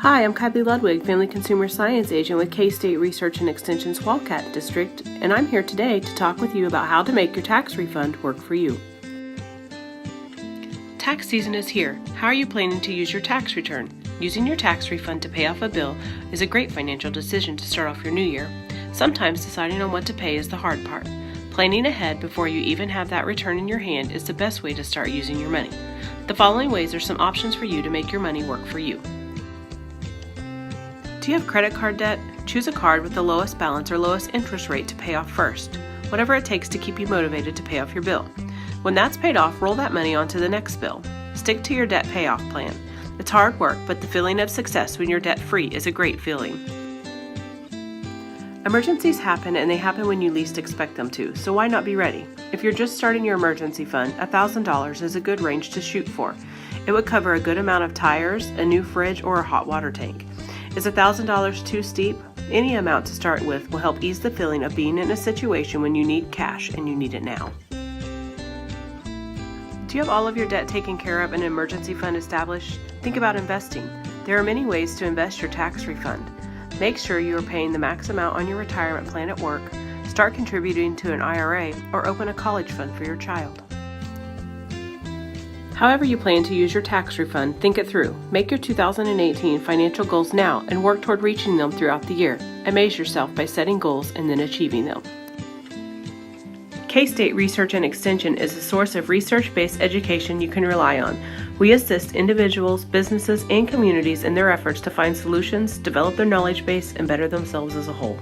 Hi, I'm Kylie Ludwig, Family Consumer Science Agent with K-State Research and Extension's Wildcat District, and I'm here today to talk with you about how to make your tax refund work for you. Tax season is here. How are you planning to use your tax return? Using your tax refund to pay off a bill is a great financial decision to start off your new year. Sometimes deciding on what to pay is the hard part. Planning ahead before you even have that return in your hand is the best way to start using your money. The following ways are some options for you to make your money work for you. Do you have credit card debt? Choose a card with the lowest balance or lowest interest rate to pay off first, whatever it takes to keep you motivated to pay off your bill. When that's paid off, roll that money onto the next bill. Stick to your debt payoff plan. It's hard work, but the feeling of success when you're debt-free is a great feeling. Emergencies happen, and they happen when you least expect them to, so why not be ready? If you're just starting your emergency fund, $1,000 is a good range to shoot for. It would cover a good amount of tires, a new fridge, or a hot water tank. Is $1,000 too steep? Any amount to start with will help ease the feeling of being in a situation when you need cash and you need it now. Do you have all of your debt taken care of and an emergency fund established? Think about investing. There are many ways to invest your tax refund. Make sure you are paying the max amount on your retirement plan at work, start contributing to an IRA, or open a college fund for your child. However you plan to use your tax refund, think it through. Make your 2018 financial goals now and work toward reaching them throughout the year. Amaze yourself by setting goals and then achieving them. K-State Research and Extension is a source of research-based education you can rely on. We assist individuals, businesses, and communities in their efforts to find solutions, develop their knowledge base, and better themselves as a whole.